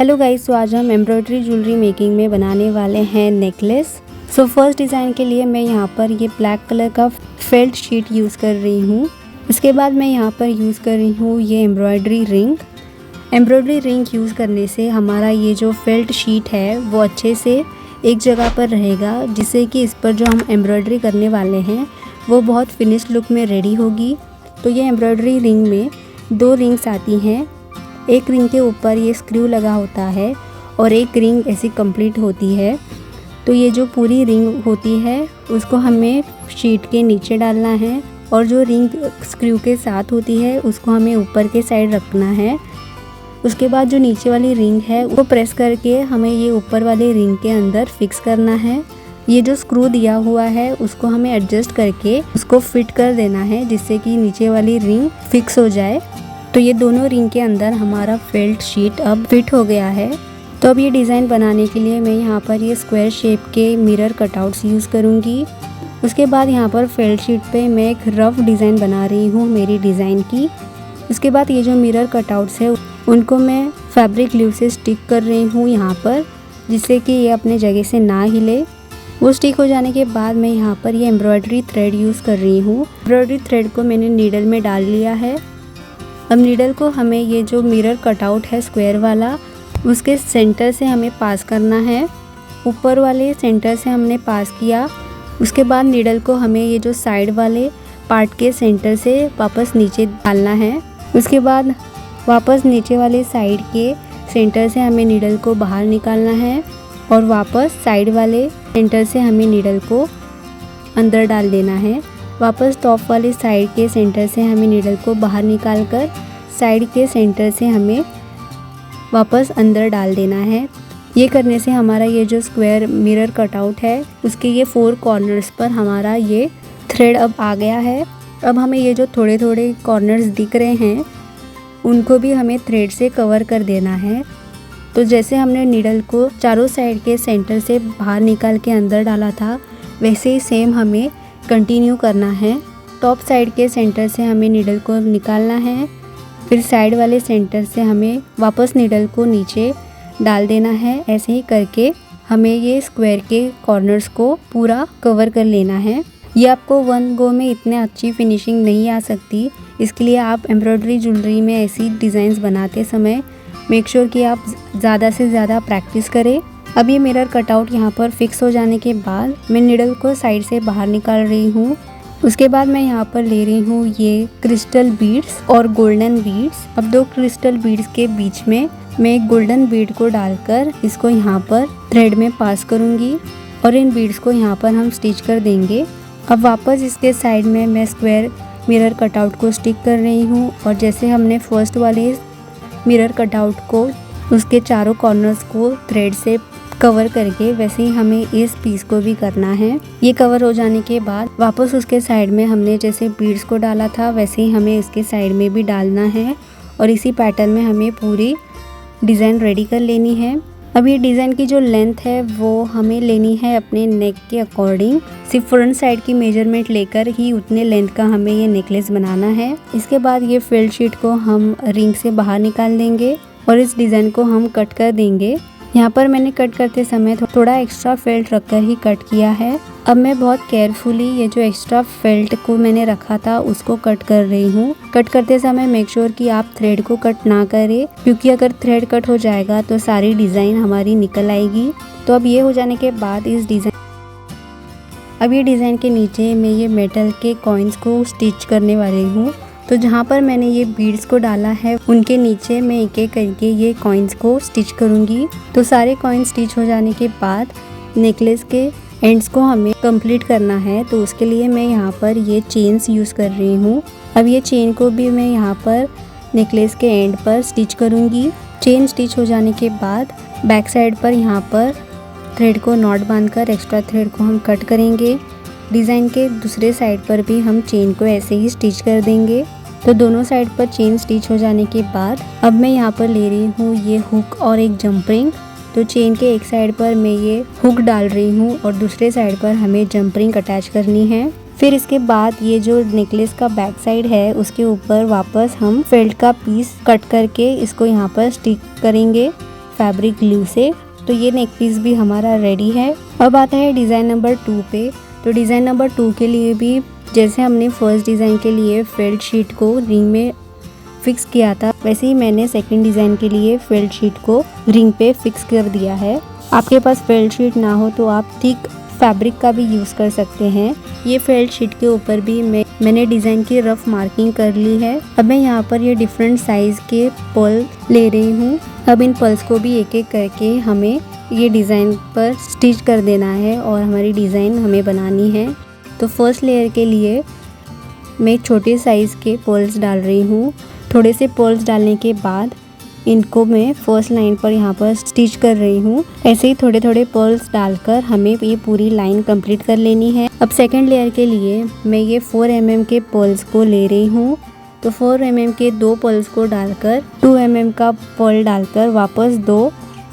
Hello guys, तो आज हम एम्ब्रॉयडरी ज्वेलरी मेकिंग में बनाने वाले हैं नेकलेस। सो फर्स्ट डिज़ाइन के लिए मैं यहाँ पर ये ब्लैक कलर का फेल्ट शीट यूज़ कर रही हूँ। इसके बाद मैं यहाँ पर यूज़ कर रही हूँ ये embroidery ring. Embroidery ring use करने से हमारा ये जो फेल्ट शीट है वो अच्छे से एक जगह पर रहेगा, जिससे कि इस पर जो हम एम्ब्रॉयडरी करने वाले हैं वो बहुत फिनिश लुक में रेडी होगी। तो ये एम्ब्रॉयडरी रिंग में 2 रिंग्स आती हैं। एक रिंग के ऊपर ये स्क्रू लगा होता है और एक रिंग ऐसी कंप्लीट होती है। तो ये जो पूरी रिंग होती है उसको हमें शीट के नीचे डालना है और जो रिंग स्क्रू के साथ होती है उसको हमें ऊपर के साइड रखना है। उसके बाद जो नीचे वाली रिंग है वो प्रेस करके हमें ये ऊपर वाले रिंग के अंदर फिक्स करना है। ये जो स्क्रू दिया हुआ है उसको हमें एडजस्ट करके उसको फिट कर देना है, जिससे कि नीचे वाली रिंग फिक्स हो जाए। तो ये दोनों रिंग के अंदर हमारा फेल्ट शीट अब फिट हो गया है। तो अब ये डिज़ाइन बनाने के लिए मैं यहाँ पर ये स्क्वायर शेप के मिरर कटआउट्स यूज़ करूँगी। उसके बाद यहाँ पर फेल्ट शीट पे मैं एक रफ डिज़ाइन बना रही हूँ मेरी डिज़ाइन की। उसके बाद ये जो मिरर कटआउट्स है उनको मैं फैब्रिक ग्लू से स्टिक कर रही हूँ यहाँ पर, जिससे कि ये अपने जगह से ना हिले। वो स्टिक हो जाने के बाद मैं यहाँ पर ये एम्ब्रॉयडरी थ्रेड यूज़ कर रही हूँ। एम्ब्रॉयडरी थ्रेड को मैंने नीडल में डाल लिया है। अब नीडल को हमें ये जो मिरर कटआउट है स्क्वायर वाला उसके सेंटर से हमें पास करना है। ऊपर वाले सेंटर से हमने पास किया। उसके बाद नीडल को हमें ये जो साइड वाले पार्ट के सेंटर से वापस नीचे डालना है। उसके बाद वापस नीचे वाले साइड के सेंटर से हमें नीडल को बाहर निकालना है और वापस साइड वाले सेंटर से हमें नीडल को अंदर डाल देना है। वापस टॉप वाले साइड के सेंटर से हमें नीडल को बाहर निकालकर साइड के सेंटर से हमें वापस अंदर डाल देना है। ये करने से हमारा ये जो स्क्वायर मिरर कटआउट है उसके ये 4 कॉर्नर्स पर हमारा ये थ्रेड अब आ गया है। अब हमें ये जो थोड़े थोड़े कॉर्नर्स दिख रहे हैं उनको भी हमें थ्रेड से कवर कर देना है। तो जैसे हमने नीडल को चारों साइड के सेंटर से बाहर निकाल के अंदर डाला था, वैसे ही सेम हमें कंटिन्यू करना है। टॉप साइड के सेंटर से हमें नीडल को निकालना है, फिर साइड वाले सेंटर से हमें वापस नीडल को नीचे डाल देना है। ऐसे ही करके हमें ये स्क्वायर के कॉर्नर्स को पूरा कवर कर लेना है। ये आपको 1 गो में इतने अच्छी फिनिशिंग नहीं आ सकती, इसके लिए आप एम्ब्रॉयडरी ज्वेलरी में ऐसी डिज़ाइंस बनाते समय मेक श्योर कि आप ज़्यादा से ज़्यादा प्रैक्टिस करें। अब ये मिरर कटआउट यहाँ पर फिक्स हो जाने के बाद मैं नीडल को साइड से बाहर निकाल रही हूँ। उसके बाद मैं यहाँ पर ले रही हूँ ये क्रिस्टल बीड्स और गोल्डन बीड्स। अब 2 क्रिस्टल बीड्स के बीच में मैं एक गोल्डन बीड को डालकर इसको यहाँ पर थ्रेड में पास करूँगी और इन बीड्स को यहाँ पर हम स्टिच कर देंगे। अब वापस इसके साइड में मैं स्क्वायर मिरर कटआउट को स्टिक कर रही हूँ और जैसे हमने फर्स्ट वाले मिरर कटआउट को उसके चारों कॉर्नर्स को थ्रेड से कवर करके वैसे ही हमें इस पीस को भी करना है। ये कवर हो जाने के बाद वापस उसके साइड में हमने जैसे बीड्स को डाला था वैसे ही हमें इसके साइड में भी डालना है और इसी पैटर्न में हमें पूरी डिज़ाइन रेडी कर लेनी है। अब ये डिज़ाइन की जो लेंथ है वो हमें लेनी है अपने नेक के अकॉर्डिंग। सिर्फ फ्रंट साइड की मेजरमेंट लेकर ही उतने लेंथ का हमें ये नेकलेस बनाना है। इसके बाद ये फेल्ट शीट को हम रिंग से बाहर निकाल देंगे और इस डिज़ाइन को हम कट कर देंगे। यहाँ पर मैंने कट करते समय थोड़ा एक्स्ट्रा फेल्ट रखकर ही कट किया है। अब मैं बहुत केयरफुली ये जो एक्स्ट्रा फेल्ट को मैंने रखा था उसको कट कर रही हूँ। कट करते समय मेक श्योर कि आप थ्रेड को कट ना करें, क्योंकि अगर थ्रेड कट हो जाएगा तो सारी डिज़ाइन हमारी निकल आएगी। तो अब ये हो जाने के बाद अब ये डिज़ाइन के नीचे मैं ये मेटल के कॉइन्स को स्टिच करने वाली हूँ। तो जहाँ पर मैंने ये बीड्स को डाला है उनके नीचे मैं एक एक करके ये कॉइन्स को स्टिच करूँगी। तो सारे कॉइन्स स्टिच हो जाने के बाद नेकलेस के एंड्स को हमें कंप्लीट करना है। तो उसके लिए मैं यहाँ पर ये चेन्स यूज़ कर रही हूँ। अब ये चेन को भी मैं यहाँ पर नेकलेस के एंड पर स्टिच करूँगी। चेन स्टिच हो जाने के बाद बैक साइड पर यहाँ पर थ्रेड को नॉट बांधकर एक्स्ट्रा थ्रेड को हम कट करेंगे। डिज़ाइन के दूसरे साइड पर भी हम चेन को ऐसे ही स्टिच कर देंगे। तो दोनों साइड पर चेन स्टिच हो जाने के बाद अब मैं यहाँ पर ले रही हूँ ये हुक और एक जंप रिंग। तो चेन के एक साइड पर मैं ये हुक डाल रही हूँ और दूसरे साइड पर हमें जंप रिंग अटैच करनी है। फिर इसके बाद ये जो नेकलेस का बैक साइड है उसके ऊपर वापस हम फेल्ट का पीस कट करके इसको यहाँ पर स्टिक करेंगे। फैब्रिक ग्लू से। तो ये नेक पीस भी हमारा रेडी है। अब आता है डिज़ाइन नंबर 2 पे। तो डिज़ाइन नंबर 2 के लिए भी जैसे हमने फर्स्ट डिज़ाइन के लिए फेल्ट शीट को रिंग में फिक्स किया था, वैसे ही मैंने सेकंड डिज़ाइन के लिए फेल्ट शीट को रिंग पे फिक्स कर दिया है। आपके पास फेल्ट शीट ना हो तो आप थिक फैब्रिक का भी यूज़ कर सकते हैं। ये फेल्ट शीट के ऊपर भी मैंने डिज़ाइन की रफ मार्किंग कर ली है। अब मैं यहाँ पर ये डिफरेंट साइज़ के पर्ल ले रही हूँ। अब इन पर्ल्स को भी एक एक करके हमें ये डिज़ाइन पर स्टिच कर देना है और हमारी डिज़ाइन हमें बनानी है। तो फर्स्ट लेयर के लिए मैं छोटे साइज़ के पर्ल्स डाल रही हूँ। थोड़े से पर्ल्स डालने के बाद इनको मैं फर्स्ट लाइन पर यहाँ पर स्टिच कर रही हूँ। ऐसे ही थोड़े थोड़े पर्ल्स डालकर हमें ये पूरी लाइन कंप्लीट कर लेनी है। अब सेकंड लेयर के लिए मैं ये 4 mm के पर्ल्स को ले रही हूँ। तो 4 mm के 2 पर्ल्स को डालकर 2 mm का पर्ल डालकर वापस 2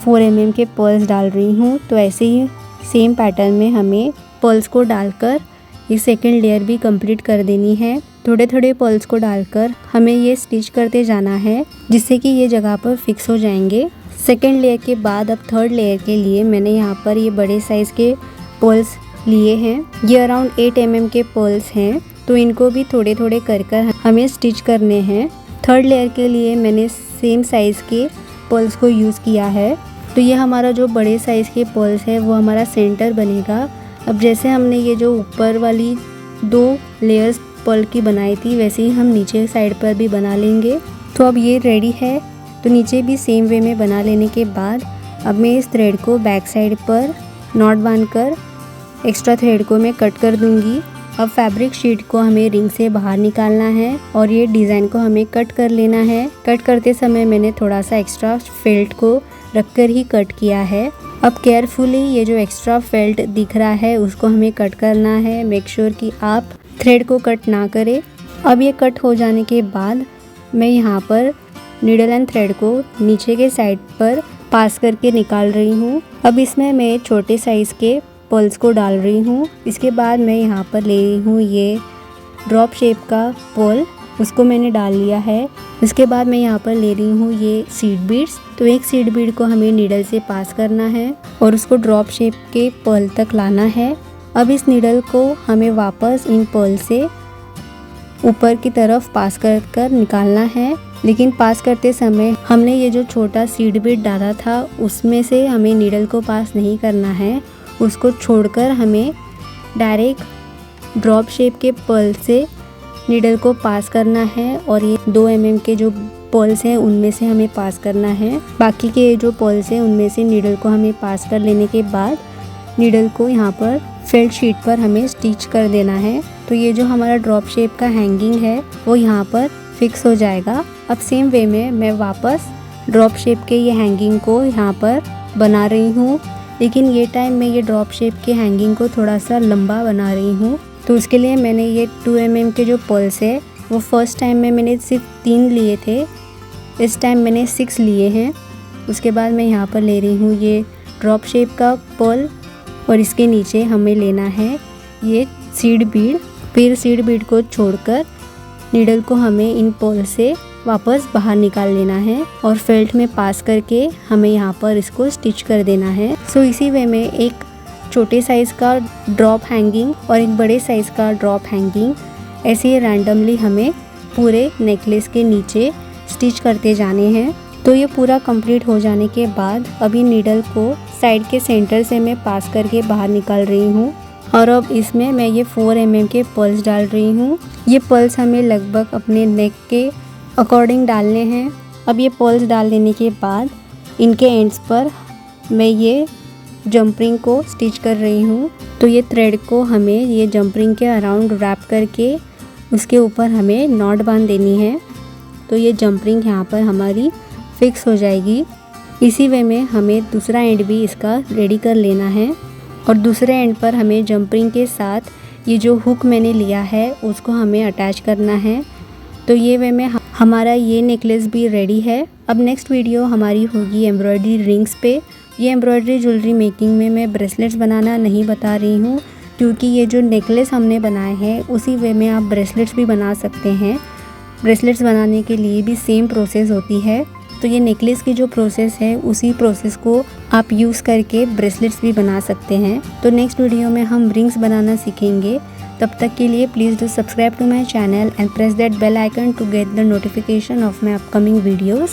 4 mm के पर्ल्स डाल रही हूँ। तो ऐसे ही सेम पैटर्न में हमें पर्ल्स को डालकर ये सेकंड लेयर भी कंप्लीट कर देनी है। थोड़े थोड़े पर्ल्स को डालकर हमें ये स्टिच करते जाना है जिससे कि ये जगह पर फिक्स हो जाएंगे। सेकंड लेयर के बाद अब थर्ड लेयर के लिए मैंने यहाँ पर ये बड़े साइज़ के पर्ल्स लिए हैं। ये अराउंड 8 mm के पर्ल्स हैं। तो इनको भी थोड़े थोड़े कर हमें स्टिच करने हैं। थर्ड लेयर के लिए मैंने सेम साइज़ के पर्ल्स को यूज़ किया है। तो ये हमारा जो बड़े साइज़ के पर्ल्स है वो हमारा सेंटर बनेगा। अब जैसे हमने ये जो ऊपर वाली 2 लेयर्स पर्ल की बनाई थी वैसे ही हम नीचे साइड पर भी बना लेंगे। तो अब ये रेडी है। तो नीचे भी सेम वे में बना लेने के बाद अब मैं इस थ्रेड को बैक साइड पर नॉट बांधकर एक्स्ट्रा थ्रेड को मैं कट कर दूंगी। अब फैब्रिक शीट को हमें रिंग से बाहर निकालना है और ये डिज़ाइन को हमें कट कर लेना है। कट करते समय मैंने थोड़ा सा एक्स्ट्रा फेल्ट को रखकर ही कट किया है। अब केयरफुली ये जो एक्स्ट्रा फेल्ट दिख रहा है उसको हमें कट करना है। मेक श्योर कि आप थ्रेड को कट ना करें। अब ये कट हो जाने के बाद मैं यहाँ पर नीडल एंड थ्रेड को नीचे के साइड पर पास करके निकाल रही हूँ। अब इसमें मैं छोटे साइज़ के पर्ल्स को डाल रही हूँ। इसके बाद मैं यहाँ पर ले रही हूँ ये ड्रॉप शेप का पर्ल, उसको मैंने डाल लिया है। इसके बाद मैं यहाँ पर ले रही हूँ ये सीड बीड्स। तो एक सीड बीड को हमें नीडल से पास करना है और उसको ड्रॉप शेप के पर्ल तक लाना है। अब इस नीडल को हमें वापस इन पर्ल से ऊपर की तरफ पास कर निकालना है। लेकिन पास करते समय हमने ये जो छोटा सीड बीड डाला था उसमें से हमें नीडल को पास नहीं करना है। उसको छोड़कर हमें डायरेक्ट ड्रॉप शेप के पर्ल से नीडल को पास करना है और ये 2 mm के जो पर्ल्स हैं उनमें से हमें पास करना है। बाकी के जो पर्ल्स हैं उनमें से नीडल को हमें पास कर लेने के बाद नीडल को यहाँ पर फेल्ट शीट पर हमें स्टिच कर देना है। तो ये जो हमारा ड्रॉप शेप का हैंगिंग है वो यहाँ पर फिक्स हो जाएगा। अब सेम वे में मैं वापस ड्रॉप शेप के ये हैंगिंग को यहाँ पर बना रही हूँ। लेकिन ये टाइम मैं ये ड्रॉप शेप के हैंगिंग को थोड़ा सा लंबा बना रही हूँ। तो उसके लिए मैंने ये 2 mm के जो पर्ल्स है वो फर्स्ट टाइम में मैंने सिर्फ 3 लिए थे, इस टाइम मैंने 6 लिए हैं। उसके बाद मैं यहाँ पर ले रही हूँ ये ड्रॉप शेप का पर्ल और इसके नीचे हमें लेना है ये सीड बीड। फिर सीड बीड को छोड़कर नीडल को हमें इन पर्ल से वापस बाहर निकाल लेना है और फेल्ट में पास करके हमें यहाँ पर इसको स्टिच कर देना है। सो इसी वे में एक छोटे साइज़ का ड्रॉप हैंगिंग और एक बड़े साइज़ का ड्रॉप हैंगिंग ऐसे ही रैंडमली हमें पूरे नेकलेस के नीचे स्टिच करते जाने हैं। तो ये पूरा कंप्लीट हो जाने के बाद अभी नीडल को साइड के सेंटर से मैं पास करके बाहर निकाल रही हूँ और अब इसमें मैं ये 4 mm के पर्ल्स डाल रही हूँ। ये पर्ल्स हमें लगभग अपने नेक के अकॉर्डिंग डालने हैं। अब ये पर्ल्स डाल देने के बाद इनके एंड्स पर मैं ये जंप रिंग को स्टिच कर रही हूँ। तो ये थ्रेड को हमें ये जंप रिंग के अराउंड रैप करके उसके ऊपर हमें नॉट बांध देनी है। तो ये जंप रिंग यहाँ पर हमारी फिक्स हो जाएगी। इसी वे में हमें दूसरा एंड भी इसका रेडी कर लेना है और दूसरे एंड पर हमें जंप रिंग के साथ ये जो हुक मैंने लिया है उसको हमें अटैच करना है। तो ये वे में हमारा ये नेकलेस भी रेडी है। अब नेक्स्ट वीडियो हमारी होगी एम्ब्रॉयडरी रिंग्स पे। ये एम्ब्रॉयडरी ज्वेलरी मेकिंग में मैं ब्रेसलेट्स बनाना नहीं बता रही हूँ क्योंकि ये जो नेकलेस हमने बनाए हैं उसी वे में आप ब्रेसलेट्स भी बना सकते हैं। ब्रेसलेट्स बनाने के लिए भी सेम प्रोसेस होती है। तो ये नेकलेस की जो प्रोसेस है उसी प्रोसेस को आप यूज़ करके ब्रेसलेट्स भी बना सकते हैं। तो नेक्स्ट वीडियो में हम रिंग्स बनाना सीखेंगे। तब तक के लिए please do subscribe to my channel and press that bell icon to get the notification of my upcoming videos.